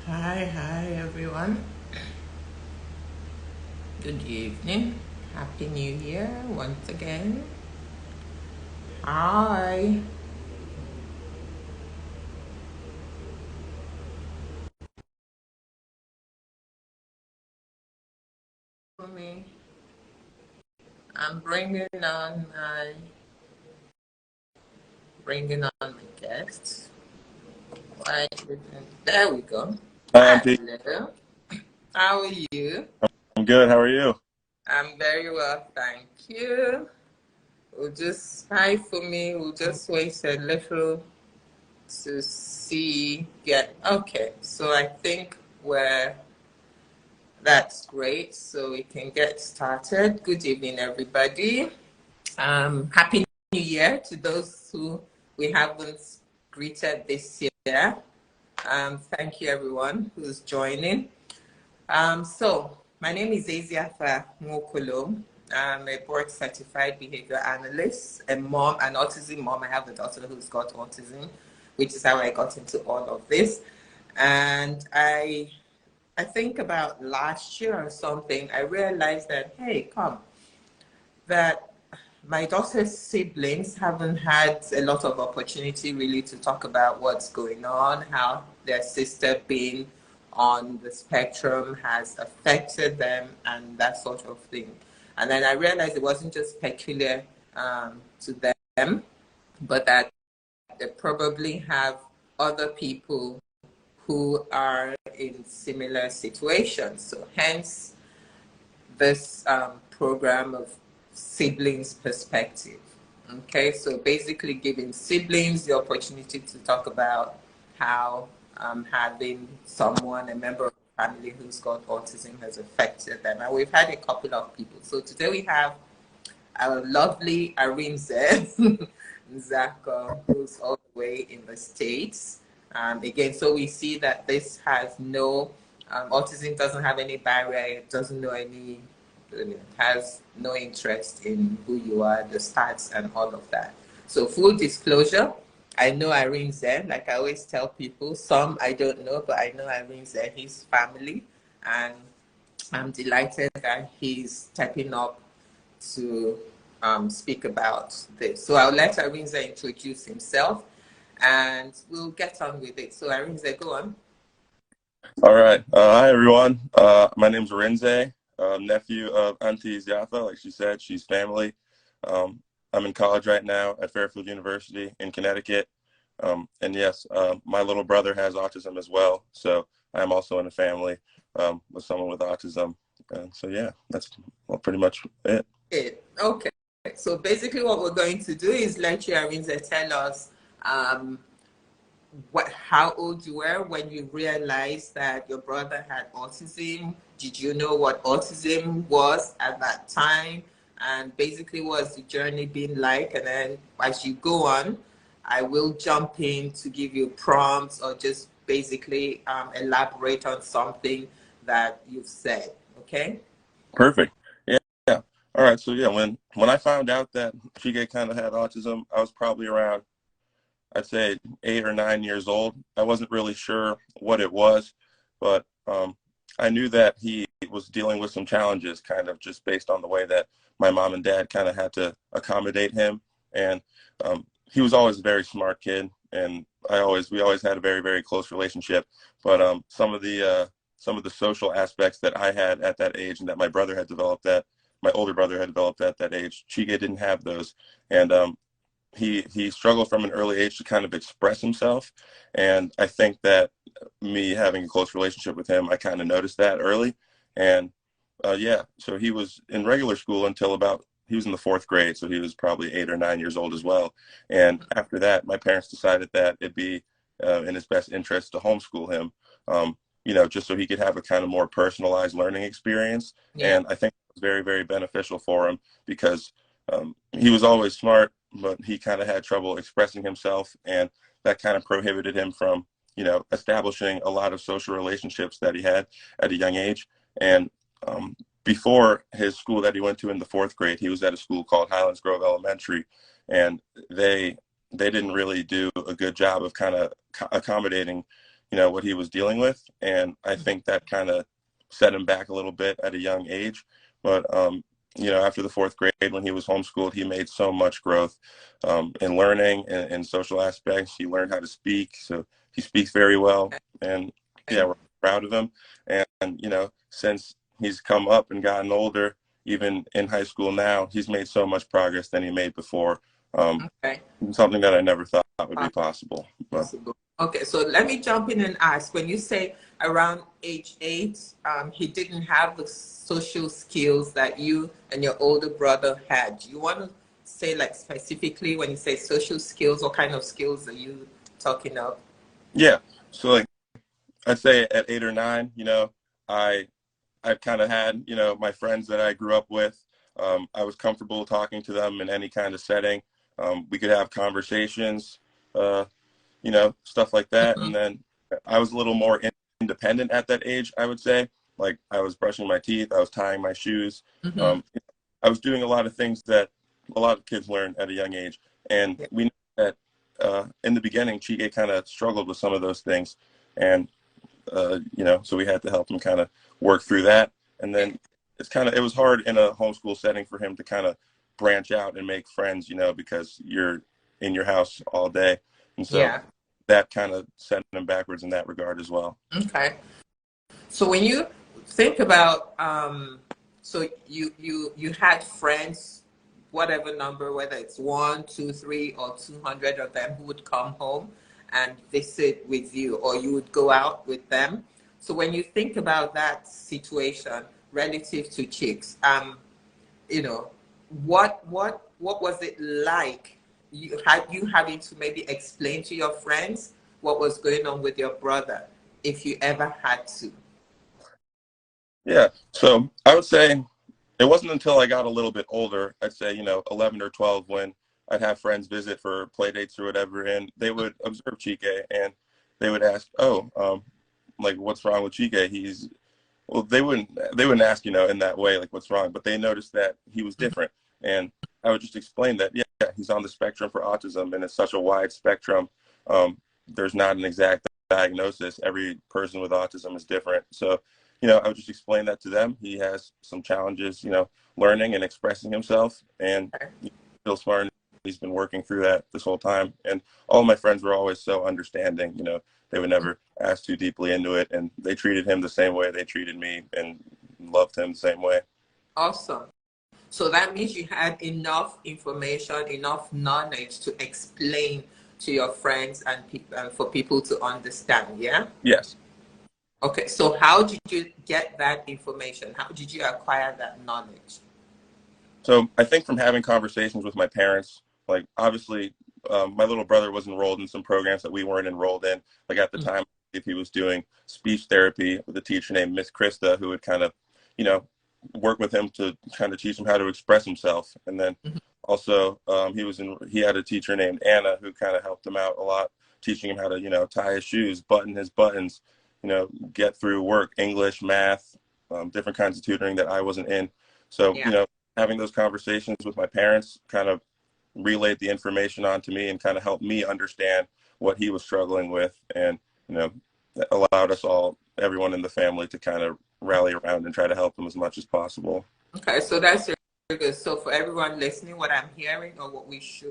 Hi everyone. Good evening. Happy New Year once again. Hi. For me, I'm bringing on my guests. Why there we go. Hi, Auntie. Hello. How are you? I'm good. How are you? I'm very well, thank you. We'll just hi for me. We'll just wait a little to see. Get okay. So I think we're That's great. So we can get started. Good evening, everybody. Happy New Year to those who we haven't greeted this year. Thank you, everyone who's joining. My name is Eziafa Nwokolo. I'm a board certified behavior analyst, a mom, an autism mom. I have a daughter who's got autism, which is how I got into all of this. And I think about last year or something, I realized that, hey, that my daughter's siblings haven't had a lot of opportunity really to talk about what's going on, how their sister being on the spectrum has affected them, and that sort of thing. And then I realized it wasn't just peculiar to them, but that they probably have other people who are in similar situations. So hence this program of siblings perspective. Okay, so basically giving siblings the opportunity to talk about how having someone, a member of the family who's got autism has affected them. And we've had a couple of people. So today we have our lovely Arinze Zaka, who's all the way in the States. Again, so we see that this has no, autism doesn't have any barrier, it doesn't know any, it has no interest in who you are, the stats, and all of that. So, full disclosure, I know Arinze, like I always tell people, some I don't know, but I know Arinze, his family, and I'm delighted that he's stepping up to speak about this. So I'll let Arinze introduce himself and we'll get on with it. So Arinze, go on. All right. Hi, everyone. My name's Arinze, nephew of Auntie Ziafa. Like she said, she's family. I'm in college right now at Fairfield University in Connecticut. And yes, my little brother has autism as well. So I'm also in a family with someone with autism. And so, yeah, that's pretty much it. Okay. So basically what we're going to do is let you, Arinze, tell us um, how old you were when you realized that your brother had autism. Did you know what autism was at that time? And basically, what's the journey been like? And then as you go on, I will jump in to give you prompts or just basically elaborate on something that you've said. Okay? Perfect. Yeah. Yeah. All right. So, yeah, when I found out that Chige kind of had autism, I was probably around, I'd say 8 or 9 years old. I wasn't really sure what it was, but I knew that he was dealing with some challenges, kind of just based on the way that my mom and dad kind of had to accommodate him. And he was always a very smart kid, and we always had a very, very close relationship. But some of the social aspects that I had at that age, and that my older brother had developed at that age, Chige didn't have those. And he struggled from an early age to kind of express himself, and I think that me having a close relationship with him, I kind of noticed that early. And yeah, so he was in regular school until about he was in the fourth grade, so he was probably 8 or 9 years old as well. And after that, my parents decided that it'd be in his best interest to homeschool him, just so he could have a kind of more personalized learning experience. Yeah. And I think it was very, very beneficial for him because he was always smart, but he kind of had trouble expressing himself, and that kind of prohibited him from, establishing a lot of social relationships that he had at a young age. And before his school that he went to in the fourth grade, he was at a school called Highlands Grove Elementary, and they didn't really do a good job of kind of accommodating what he was dealing with. And I think that kind of set him back a little bit at a young age. But, after the fourth grade, when he was homeschooled, he made so much growth in learning and social aspects. He learned how to speak. So he speaks very well. And yeah, we're proud of him. And since he's come up and gotten older, even in high school now, he's made so much progress than he made before. Okay. Something that I never thought would be possible. Possible. Okay, so let me jump in and ask, when you say around age 8, he didn't have the social skills that you and your older brother had. Do you want to say, like, specifically when you say social skills, what kind of skills are you talking of? Yeah, so like I'd say at 8 or 9, I kind of had, my friends that I grew up with. I was comfortable talking to them in any kind of setting. We could have conversations, stuff like that. Mm-hmm. And then I was a little more independent at that age, I would say. Like I was brushing my teeth, I was tying my shoes. Mm-hmm. I was doing a lot of things that a lot of kids learn at a young age. And we know that in the beginning, Chike kind of struggled with some of those things. And so we had to help him kind of work through that. And then it was hard in a homeschool setting for him to kind of branch out and make friends, because you're in your house all day. And so that kind of set him backwards in that regard as well. Okay. So when you think about, so you had friends, whatever number, whether it's 1, 2, 3, or 200 of them, who would come home and visit with you, or you would go out with them. So when you think about that situation relative to chicks, what was it like? You having to maybe explain to your friends what was going on with your brother, if you ever had to? Yeah, so I would say it wasn't until I got a little bit older, I'd say, 11 or 12, when I'd have friends visit for play dates or whatever, and they would observe Chike and they would ask, like, what's wrong with Chike? Well, they wouldn't ask, in that way, like, what's wrong, but they noticed that he was different. And I would just explain that, yeah, he's on the spectrum for autism, and it's such a wide spectrum. There's not an exact diagnosis. Every person with autism is different. So, I would just explain that to them. He has some challenges, learning and expressing himself, and he's still smart. He's been working through that this whole time. And all my friends were always so understanding, they would never ask too deeply into it. And they treated him the same way they treated me and loved him the same way. Awesome. So that means you had enough information, enough knowledge to explain to your friends and for people to understand, yeah? Yes. Okay, so how did you get that information? How did you acquire that knowledge? So I think from having conversations with my parents, like obviously my little brother was enrolled in some programs that we weren't enrolled in. Like at the time, if he was doing speech therapy with a teacher named Miss Krista, who would kind of, work with him to kind of teach him how to express himself. And then also he had a teacher named Anna who kind of helped him out a lot, teaching him how to, tie his shoes, button his buttons, get through work, English, math, different kinds of tutoring that I wasn't in. So, having those conversations with my parents kind of relayed the information onto me and kind of helped me understand what he was struggling with, and allowed us everyone in the family, to kind of rally around and try to help him as much as possible. Okay, so that's very good. So for everyone listening, what I'm hearing, or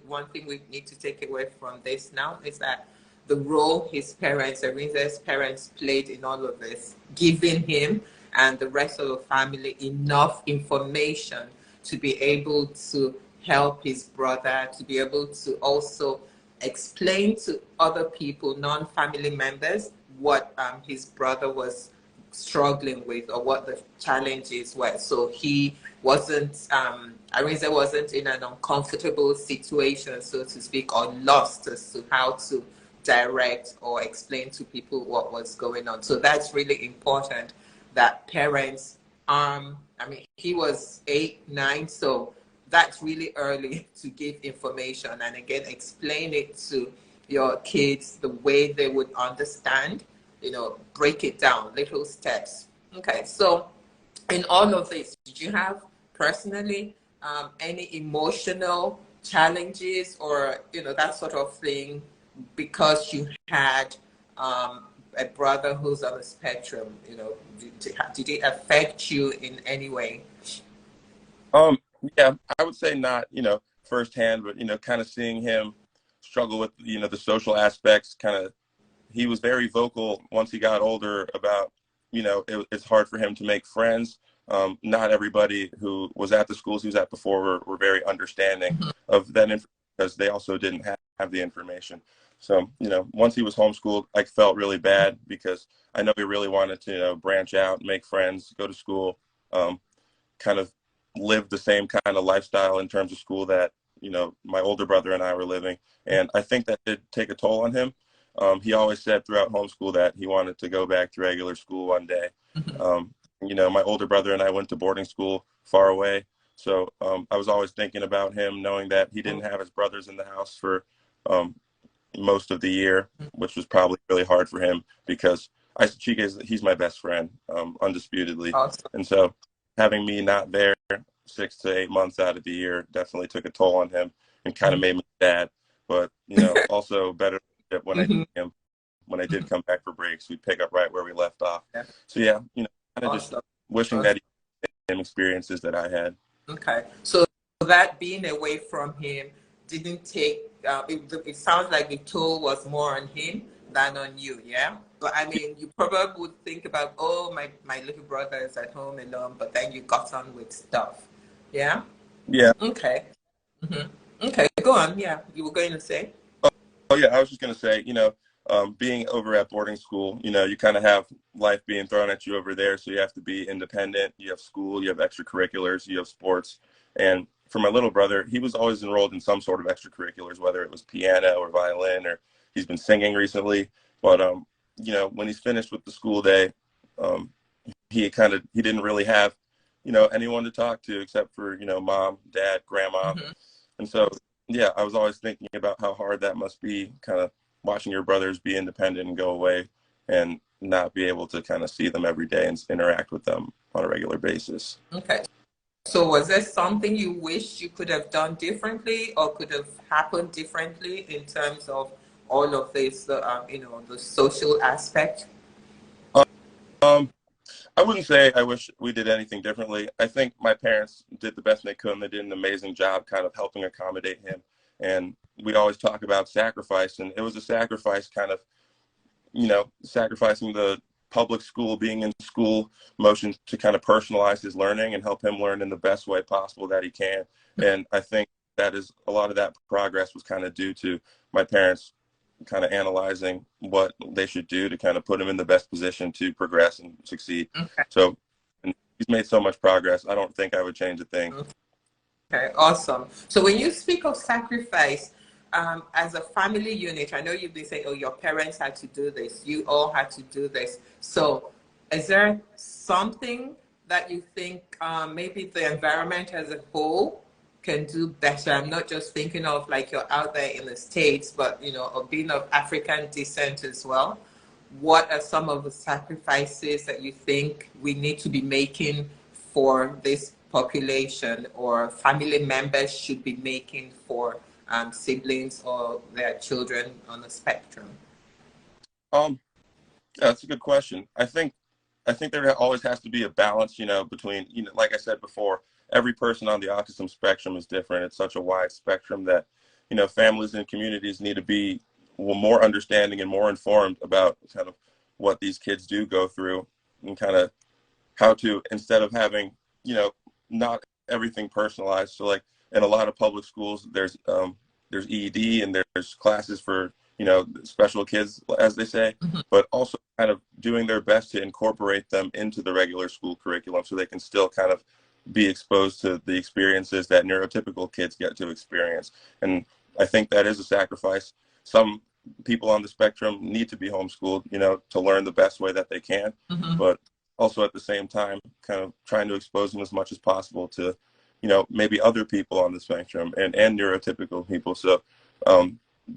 one thing we need to take away from this now, is that the role his parents, Arinze's parents, played in all of this, giving him and the rest of the family enough information to be able to help his brother, to be able to also explain to other people, non-family members, what his brother was struggling with, or what the challenges were. So he wasn't, Arinze wasn't in an uncomfortable situation, so to speak, or lost as to how to direct or explain to people what was going on. So that's really important, that parents, he was 8, 9, so that's really early to give information, and again, explain it to your kids the way they would understand, break it down, little steps. Okay, so in all of this, did you have personally any emotional challenges, or that sort of thing, because you had a brother who's on the spectrum, did it affect you in any way? Um, yeah, I would say not, firsthand, but kind of seeing him struggle with, the social aspects. Kind of, he was very vocal once he got older about, it's hard for him to make friends. Not everybody who was at the schools he was at before were very understanding of that information because they also didn't have the information. So, once he was homeschooled, I felt really bad because I know he really wanted to, branch out, make friends, go to school, kind of live the same kind of lifestyle in terms of school that, my older brother and I were living. And I think that did take a toll on him. He always said throughout homeschool that he wanted to go back to regular school one day. My older brother and I went to boarding school far away. So I was always thinking about him, knowing that he didn't have his brothers in the house for most of the year, which was probably really hard for him because he's my best friend, undisputedly. Awesome. And so having me not there 6 to 8 months out of the year definitely took a toll on him and kind of made me sad. But, also better when when I did come back for breaks, we'd pick up right where we left off. Yeah. So yeah, kind of Awesome. just wishing that he had the same experiences that I had. Okay. So that being away from him didn't take, it sounds like the toll was more on him than on you, yeah? But I mean, you probably would think about, oh, my little brother is at home alone, but then you got on with stuff, yeah? Yeah. Okay. Okay, go on. Yeah, you were going to say? Oh yeah, I was just going to say, being over at boarding school, you kind of have life being thrown at you over there. So you have to be independent. You have school, you have extracurriculars, you have sports. And for my little brother, he was always enrolled in some sort of extracurriculars, whether it was piano or violin, or he's been singing recently. But, when he's finished with the school day, he didn't really have, anyone to talk to except for, mom, dad, grandma. And so, yeah, I was always thinking about how hard that must be, kind of watching your brothers be independent and go away and not be able to kind of see them every day and interact with them on a regular basis. Okay. So was there something you wish you could have done differently or could have happened differently in terms of all of this, the social aspect? I wouldn't say I wish we did anything differently. I think my parents did the best they could, and they did an amazing job kind of helping accommodate him. And we always talk about sacrifice, and it was a sacrifice kind of, sacrificing the public school, being in school motion to kind of personalize his learning and help him learn in the best way possible that he can. And I think that is a lot of that progress was kind of due to my parents kind of analyzing what they should do to kind of put him in the best position to progress and succeed. Okay. So and he's made so much progress. I don't think I would change a thing. Okay, awesome. So when you speak of sacrifice, as a family unit, I know you've been saying, oh, your parents had to do this, you all had to do this. So is there something that you think maybe the environment as a whole can do better? I'm not just thinking of like you're out there in the States, but of being of African descent as well. What are some of the sacrifices that you think we need to be making for this population or family members should be making for siblings or their children on the spectrum? Yeah, that's a good question. I think there always has to be a balance, between, like I said before, every person on the autism spectrum is different. It's such a wide spectrum that, families and communities need to be more understanding and more informed about kind of what these kids do go through and kind of how to, instead of having, not everything personalized. So like in a lot of public schools, there's EED and there's classes for, special kids, as they say, but also kind of doing their best to incorporate them into the regular school curriculum so they can still kind of be exposed to the experiences that neurotypical kids get to experience. And I think that is a sacrifice. Some people on the spectrum need to be homeschooled, to learn the best way that they can, but also at the same time, kind of trying to expose them as much as possible to, maybe other people on the spectrum and neurotypical people. So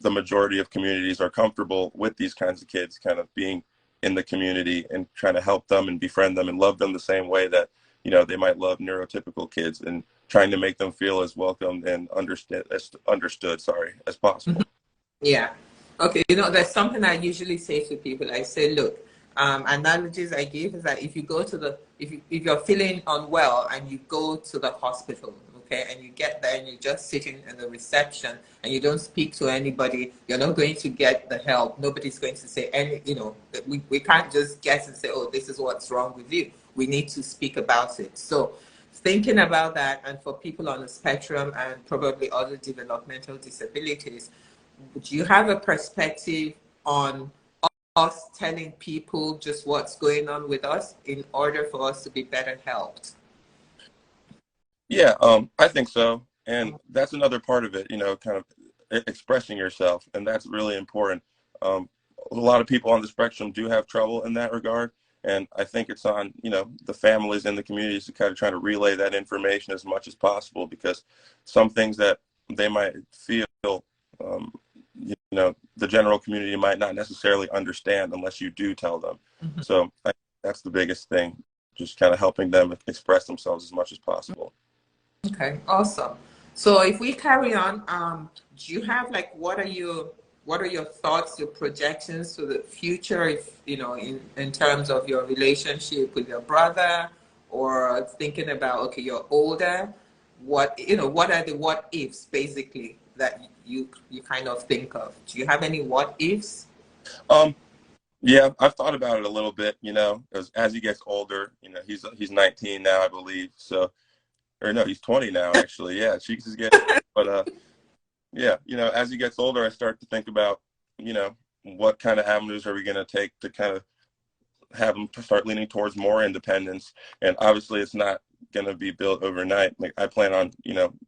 the majority of communities are comfortable with these kinds of kids kind of being in the community and trying to help them and befriend them and love them the same way that, they might love neurotypical kids, and trying to make them feel as welcomed and understood as possible. Yeah. Okay, there's something I usually say to people. I say, look, analogies I give is that if you go to if you're feeling unwell and you go to the hospital, okay, and you get there and you're just sitting in the reception and you don't speak to anybody, you're not going to get the help. Nobody's going to say we can't just guess and say, oh, this is what's wrong with you. We need to speak about it. So thinking about that, and for people on the spectrum and probably other developmental disabilities, do you have a perspective on us telling people just what's going on with us in order for us to be better helped? Yeah, I think so. And that's another part of it, kind of expressing yourself. And that's really important. Um, a lot of people on the spectrum do have trouble in that regard. And I think it's on, the families and the communities to kind of try to relay that information as much as possible, because some things that they might feel, um, the general community might not necessarily understand unless you do tell them. Mhm. So that's the biggest thing, just kind of helping them express themselves as much as possible. Okay, awesome. So if we carry on, do you have like what are your thoughts, your projections to the future, if in terms of your relationship with your brother, or thinking about, okay, you're older, what are the what ifs basically that you kind of think of? Do you have any what ifs? Um, yeah, I've thought about it a little bit, as he gets older, he's 19 now, I believe. So, or no, he's 20 now, actually. Yeah, she's getting, but yeah, as he gets older, I start to think about, what kind of avenues are we going to take to kind of have him to start leaning towards more independence. And obviously, it's not going to be built overnight. Like, I plan on,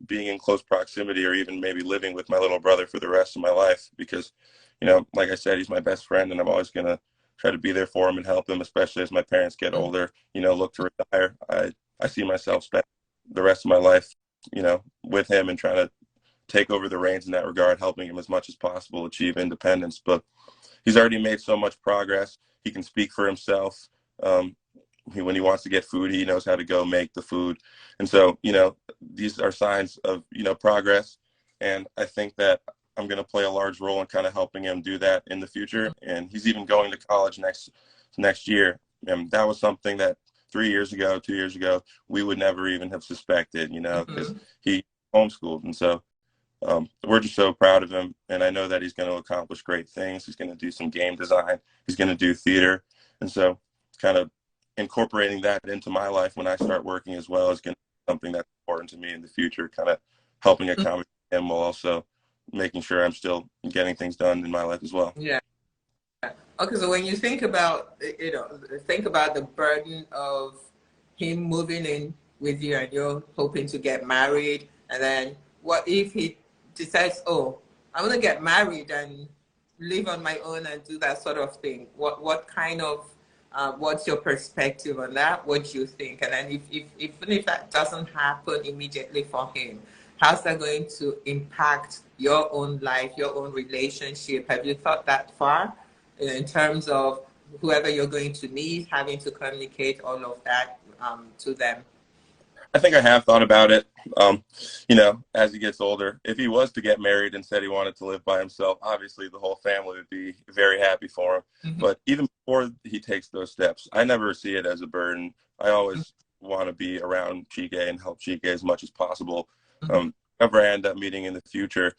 being in close proximity or even maybe living with my little brother for the rest of my life, because, like I said, he's my best friend, and I'm always going to try to be there for him and help him, especially as my parents get older, look to retire. I see myself spend the rest of my life, with him and trying to take over the reins in that regard, helping him as much as possible achieve independence. But he's already made so much progress. He can speak for himself. Um, when he wants to get food, he knows how to go make the food. And so, these are signs of, progress. And I think that I'm going to play a large role in kind of helping him do that in the future. And he's even going to college next year. And that was something that 3 years ago, 2 years ago, we would never even have suspected, because Mhm. he homeschooled. And so we're just so proud of him, and I know that he's going to accomplish great things. He's going to do some game design. He's going to do theater, and so kind of incorporating that into my life when I start working as well is going to be something that's important to me in the future. Kind of helping accommodate him while also making sure I'm still getting things done in my life as well. Yeah. Okay, so when you think about, think about the burden of him moving in with you and you're hoping to get married, and then what if he decides, oh, I want to get married and live on my own and do that sort of thing? What kind of, what's your perspective on that? What do you think? And then if even if that doesn't happen immediately for him, how's that going to impact your own life, your own relationship? Have you thought that far? In terms of whoever you're going to meet, having to communicate all of that to them. I think I have thought about it. As he gets older, if he was to get married and said he wanted to live by himself, obviously the whole family would be very happy for him. Mhm. But even before he takes those steps, I never see it as a burden. I always want to be around Chike and help Chike as much as possible. Mhm. Whoever I end up meeting in the future,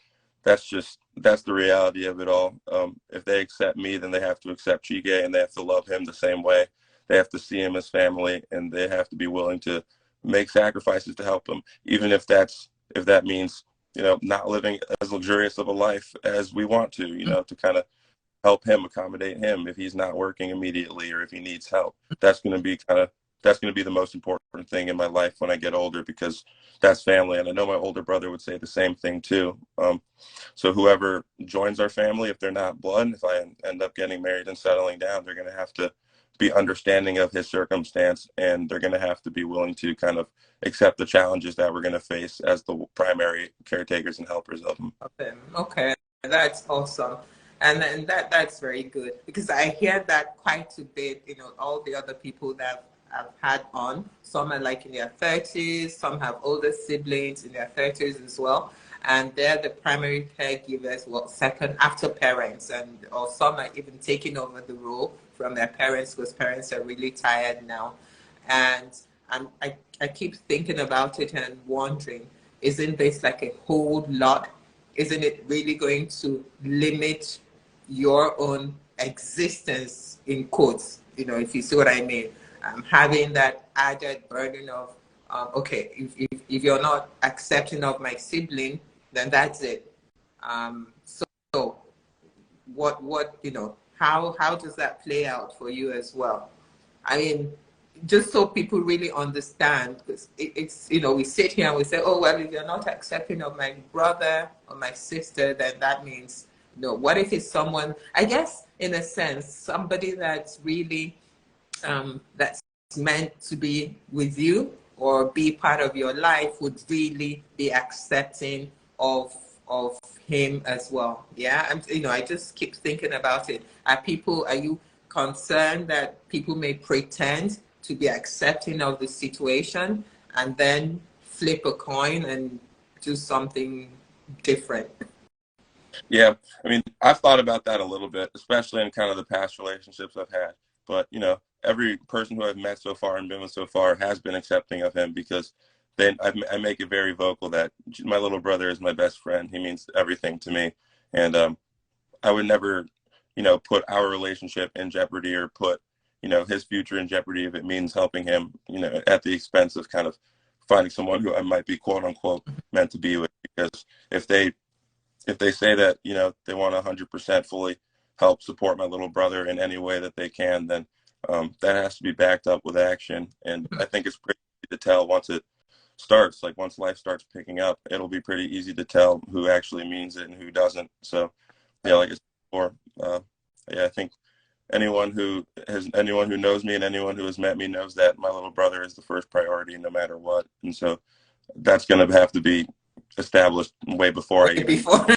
that's the reality of it all. If they accept me, then they have to accept Chike, and they have to love him the same way. They have to see him as family, and they have to be willing to make sacrifices to help them, even if that means not living as luxurious of a life as we want to kind of help him, accommodate him if he's not working immediately or if he needs help. That's going to be the most important thing in my life when I get older, because that's family. And I know my older brother would say the same thing too. So whoever joins our family, if they're not blood, if I end up getting married and settling down, they're going to have to be understanding of his circumstance, and they're going to have to be willing to kind of accept the challenges that we're going to face as the primary caretakers and helpers of him. Okay, okay, that's awesome. And then that's very good, because I hear that quite a bit, all the other people that I've had on. Some are like in their 30s, some have older siblings in their 30s as well. and they're the primary caregivers, well, second after parents, and or some are even taking over the role from their parents because parents are really tired now. And I keep thinking about it and wondering, isn't this like a whole lot? Isn't it really going to limit your own existence in quotes, if you see what I mean? Having that added burden of, okay, if you're not accepting of my sibling, then that's it. So what how does that play out for you as well? I mean, just so people really understand, because it's, we sit here and we say, oh, well, if you're not accepting of my brother or my sister, then that means no. What if it's someone, I guess, in a sense, somebody that's really, that's meant to be with you or be part of your life would really be accepting of him as well. Yeah, I just keep thinking about it. Are you concerned that people may pretend to be accepting of the situation and then flip a coin and do something different? Yeah, I mean, I've thought about that a little bit, especially in kind of the past relationships I've had. But, every person who I've met so far and been with so far has been accepting of him because I make it very vocal that my little brother is my best friend. He means everything to me. And I would never, put our relationship in jeopardy or put, his future in jeopardy if it means helping him, at the expense of kind of finding someone who I might be quote unquote meant to be with. Because if they say that, they want 100% fully help support my little brother in any way that they can, then that has to be backed up with action. And I think it's pretty easy to tell once it starts, like once life starts picking up, it'll be pretty easy to tell who actually means it and who doesn't. So yeah, like I said before, yeah, I think anyone who knows me and anyone who has met me knows that my little brother is the first priority no matter what. And so that's going to have to be established way before I Way even. before.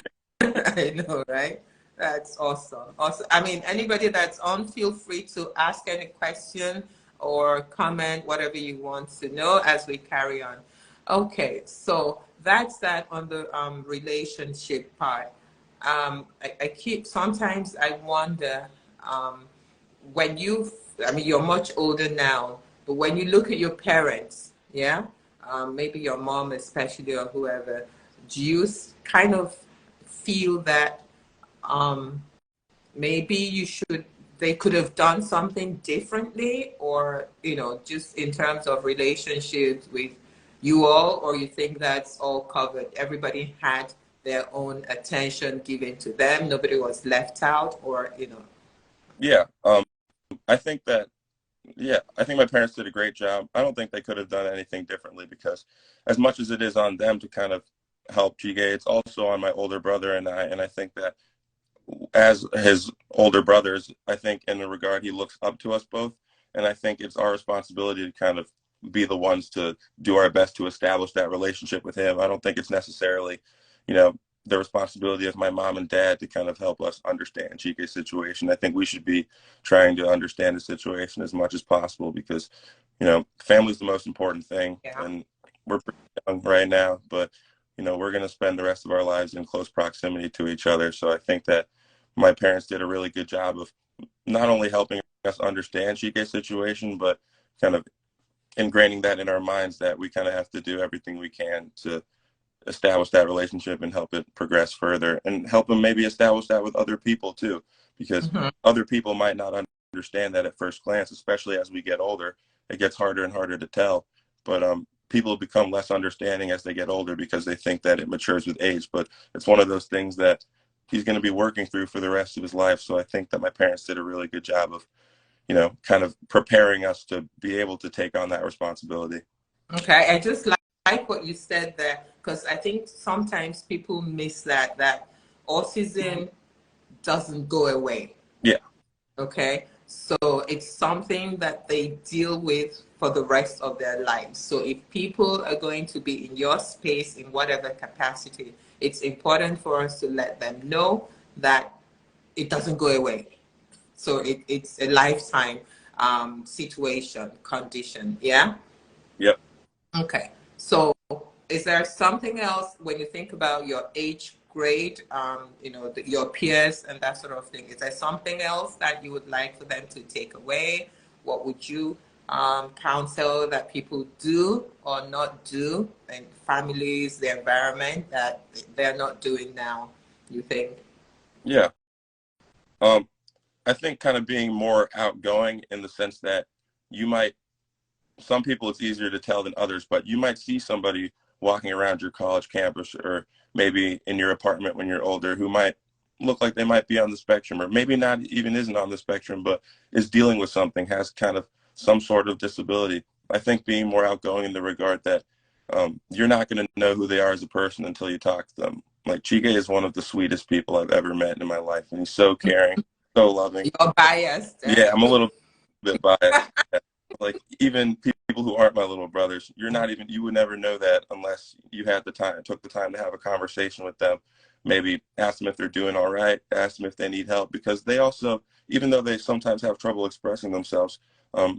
I know, right? That's awesome. Awesome. I mean, anybody that's on, feel free to ask any question or comment, whatever you want to know as we carry on. Okay, so that's that on the relationship part. Sometimes I wonder, um, when I mean, you're much older now, but when you look at your parents, yeah, maybe your mom especially or whoever, do you kind of feel that um, maybe they could have done something differently, or, just in terms of relationships with you all, or you think that's all covered? Everybody had their own attention given to them. Nobody was left out, or. Yeah, I think that yeah, I think my parents did a great job. I don't think they could have done anything differently because as much as it is on them to kind of help Chige, it's also on my older brother and I. And I think that as his older brothers, I think in the regard he looks up to us both. And I think it's our responsibility to kind of be the ones to do our best to establish that relationship with him. I don't think it's necessarily, you know, the responsibility of my mom and dad to kind of help us understand Chike's situation. I think we should be trying to understand the situation as much as possible because, family's the most important thing. Yeah. And we're pretty young right now, but, we're going to spend the rest of our lives in close proximity to each other. So I think that my parents did a really good job of not only helping us understand Chike's situation, but kind of ingraining that in our minds that we kind of have to do everything we can to establish that relationship and help it progress further and help them maybe establish that with other people too, because other people might not understand that at first glance, especially as we get older. It gets harder and harder to tell, but people become less understanding as they get older because they think that it matures with age, but it's one of those things that he's going to be working through for the rest of his life. So I think that my parents did a really good job of, kind of preparing us to be able to take on that responsibility. Okay, I just like what you said there, because I think sometimes people miss that autism doesn't go away. Yeah. Okay, so it's something that they deal with for the rest of their lives. So if people are going to be in your space in whatever capacity, it's important for us to let them know that it doesn't go away. So it's a lifetime situation, condition. Yeah. Yep. Okay. So is there something else when you think about your age grade, your peers and that sort of thing? Is there something else that you would like for them to take away? What would you counsel that people do or not do in families, the environment that they're not doing now, you think? Yeah. Um, I think kind of being more outgoing in the sense that you might, some people it's easier to tell than others, but you might see somebody walking around your college campus or maybe in your apartment when you're older who might look like they might be on the spectrum, or maybe not even isn't on the spectrum, but is dealing with something, has kind of some sort of disability. I think being more outgoing in the regard that you're not going to know who they are as a person until you talk to them. Like Chike is one of the sweetest people I've ever met in my life, and he's so caring, so loving. You're biased. Yeah, I'm a little bit biased. Like even people who aren't my little brothers, you would never know that unless you had the time, took the time to have a conversation with them, maybe ask them if they're doing all right, ask them if they need help, because they also, even though they sometimes have trouble expressing themselves,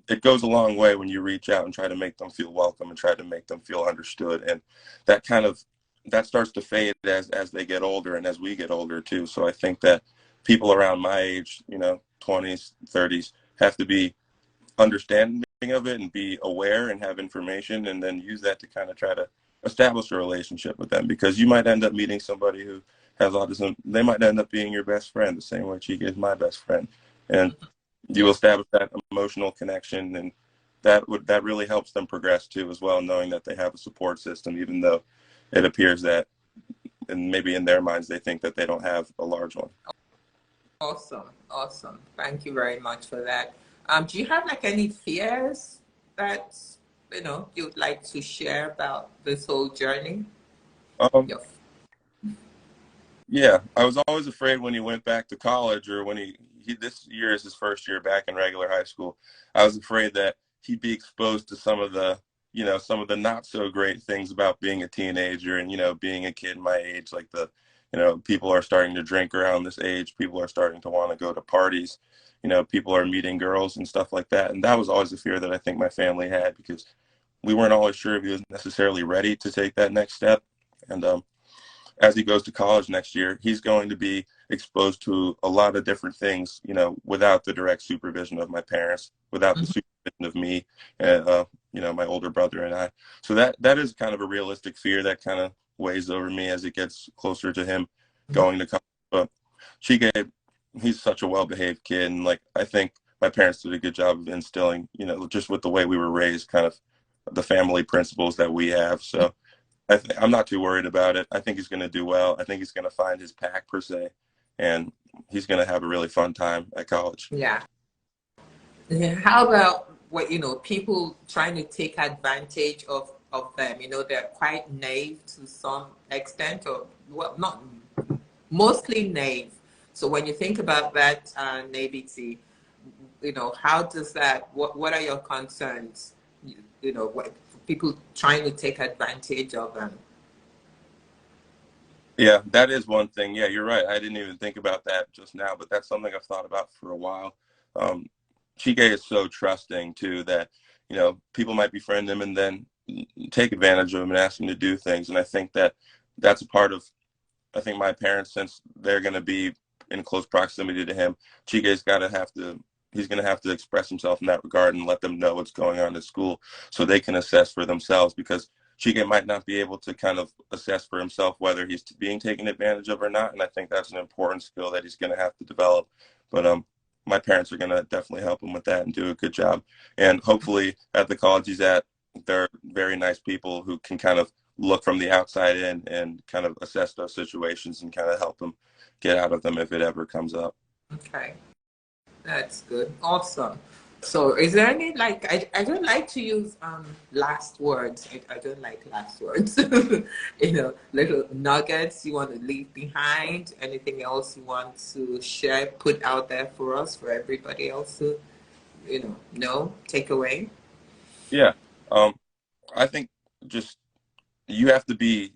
it goes a long way when you reach out and try to make them feel welcome and try to make them feel understood. And that kind of, that starts to fade as they get older and as we get older too. So I think that people around my age, 20s, 30s, have to be understanding of it and be aware and have information, and then use that to kind of try to establish a relationship with them, because you might end up meeting somebody who has autism. They might end up being your best friend the same way Chica is my best friend, and you establish that emotional connection, and that really helps them progress too as well, knowing that they have a support system, even though it appears that, and maybe in their minds they think that they don't have a large one. Awesome, awesome. Thank you very much for that. Do you have like any fears that you'd like to share about this whole journey? um, Your Yeah, I was always afraid when he went back to college, or when he this year is his first year back in regular high school. I was afraid that he'd be exposed to some of the not so great things about being a teenager and, being a kid my age, like people are starting to drink around this age. People are starting to want to go to parties. People are meeting girls and stuff like that. And that was always a fear that I think my family had, because we weren't always sure if he was necessarily ready to take that next step. And as he goes to college next year, he's going to be exposed to a lot of different things, without the direct supervision of my parents, without the supervision of me, and, my older brother and I. So that is kind of a realistic fear that kind of weighs over me as it gets closer to him going to college. But Chike, he's such a well-behaved kid. And like, I think my parents did a good job of instilling, just with the way we were raised, kind of the family principles that we have. So I'm not too worried about it. I think he's going to do well. I think he's going to find his pack per se, and he's going to have a really fun time at college. Yeah. Yeah. How about what, people trying to take advantage of them? They're quite naive to some extent, or well, not mostly naive. So when you think about that naivety, how does that, what are your concerns? What people trying to take advantage of them? Yeah, that is one thing. Yeah, you're right. I didn't even think about that just now, but that's something I've thought about for a while. Um, Chike is so trusting too that, people might befriend him and then take advantage of him and ask him to do things. And I think that that's a part of, I think my parents, since they're going to be in close proximity to him, Chike's got to have to, he's going to have to express himself in that regard and let them know what's going on at school so they can assess for themselves, because Chike might not be able to kind of assess for himself whether he's being taken advantage of or not. And I think that's an important skill that he's going to have to develop. But my parents are going to definitely help him with that and do a good job. And hopefully at the college he's at, they're very nice people who can kind of look from the outside in and kind of assess those situations and kind of help them get out of them if it ever comes up. Okay. That's good. Awesome. So is there any, like, I don't like to use last words. I don't like last words. Little nuggets you want to leave behind, anything else you want to share, put out there for us, for everybody else to, take away? Yeah. I think just you have to be,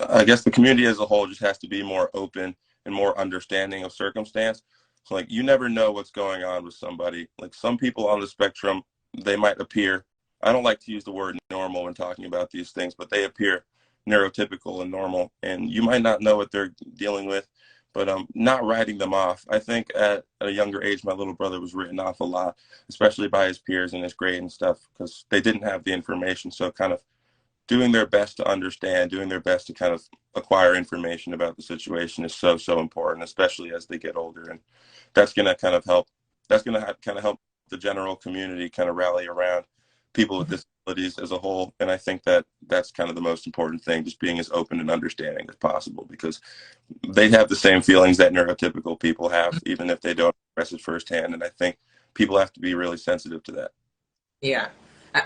I guess the community as a whole just has to be more open and more understanding of circumstance. So like, you never know what's going on with somebody. Like some people on the spectrum, they might appear I don't like to use the word normal when talking about these things, but they appear neurotypical and normal, and you might not know what they're dealing with, but not writing them off. I think at a younger age, my little brother was written off a lot, especially by his peers in his grade and stuff, because they didn't have the information. So kind of doing their best to understand, doing their best to kind of acquire information about the situation is so, so important, especially as they get older. And that's going to kind of help, that's going to kind of help the general community kind of rally around people with disabilities as a whole. And I think that that's kind of the most important thing, just being as open and understanding as possible, because they have the same feelings that neurotypical people have, even if they don't express it firsthand. And I think people have to be really sensitive to that. Yeah.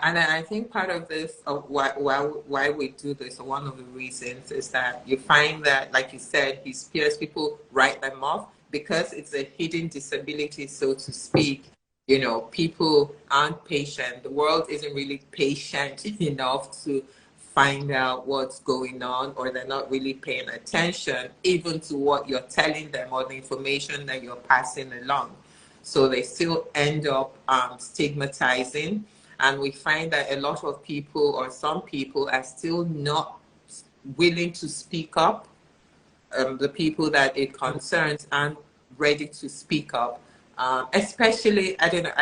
And I think part of this, why we do this, or one of the reasons, is that you find that, like you said, his peers, people write them off because it's a hidden disability, so to speak. You know, people aren't patient. The world isn't really patient enough to find out what's going on, or they're not really paying attention even to what you're telling them or the information that you're passing along. So they still end up stigmatizing. And we find that a lot of people, or some people, are still not willing to speak up. The people that it concerns aren't ready to speak up. Especially, I don't know,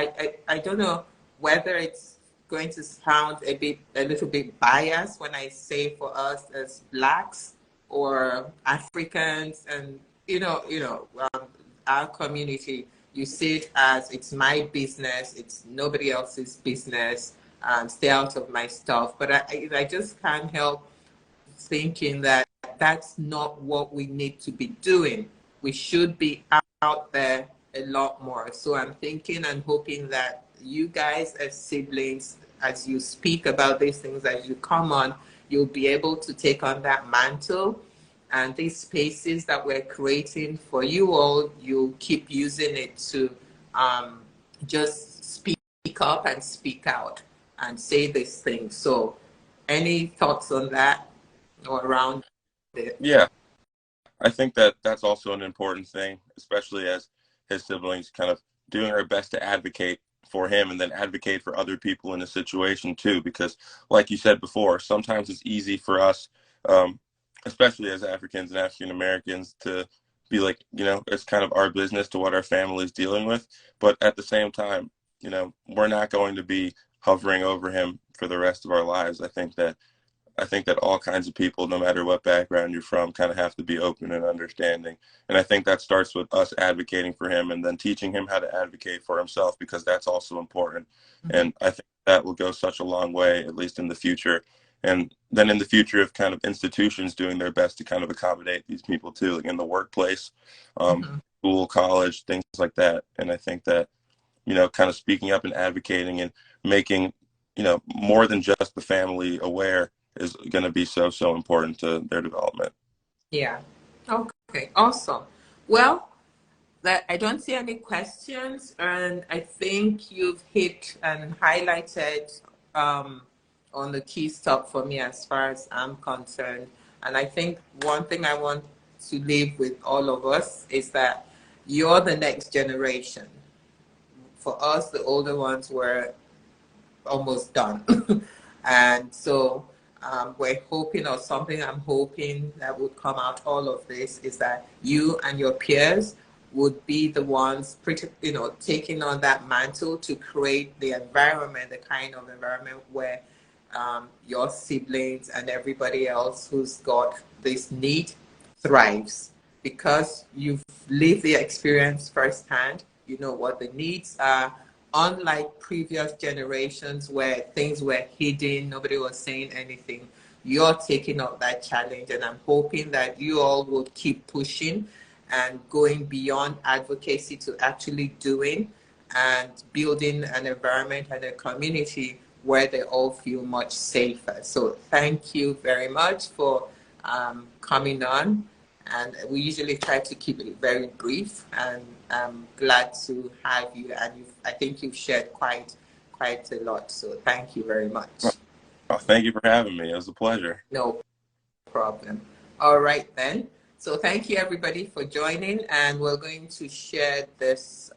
I don't know whether it's going to sound a little bit biased when I say for us as Blacks or Africans, and our community, you see it as it's my business, it's nobody else's business. Stay out of my stuff. But I just can't help thinking that that's not what we need to be doing. We should be out there a lot more. So I'm thinking and hoping that you guys as siblings, as you speak about these things, as you come on, you'll be able to take on that mantle. And these spaces that we're creating for you all, you'll keep using it to just speak up and speak out and say these things. So any thoughts on that or around it? Yeah, I think that that's also an important thing, especially as his siblings kind of doing our best to advocate for him and then advocate for other people in the situation too. Because, like you said before, sometimes it's easy for us, um, especially as Africans and African Americans, to be like, it's kind of our business to what our family is dealing with. But at the same time, we're not going to be hovering over him for the rest of our lives. I think that all kinds of people, no matter what background you're from, kind of have to be open and understanding. And I think that starts with us advocating for him and then teaching him how to advocate for himself, because that's also important. And I think that will go such a long way, at least in the future. And then in the future of kind of institutions doing their best to kind of accommodate these people too, like in the workplace, school, college, things like that. And I think that, kind of speaking up and advocating and making, more than just the family aware is going to be so, so important to their development. Yeah. Okay. Awesome. Well, I don't see any questions, and I think you've hit and highlighted on the key stuff for me as far as I'm concerned. And I think one thing I want to leave with all of us is that you're the next generation. For us, the older ones were almost done. And so we're hoping, or something I'm hoping that would come out all of this, is that you and your peers would be the ones taking on that mantle to create the environment, the kind of environment where your siblings and everybody else who's got this need thrives, because you've lived the experience firsthand. You know what the needs are. Unlike previous generations where things were hidden, nobody was saying anything, you're taking up that challenge, and I'm hoping that you all will keep pushing and going beyond advocacy to actually doing and building an environment and a community where they all feel much safer. So thank you very much for coming on. And we usually try to keep it very brief, and I'm glad to have you. And I think you've shared quite a lot. So thank you very much. Oh, thank you for having me. It was a pleasure. No problem. All right then. So thank you everybody for joining, and we're going to share this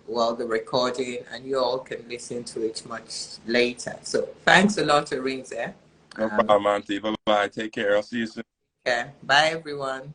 well, the recording, and you all can listen to it much later. So thanks a lot, Arinze. No problem, Auntie. Bye bye. Take care. I'll see you soon. Okay. Bye, everyone.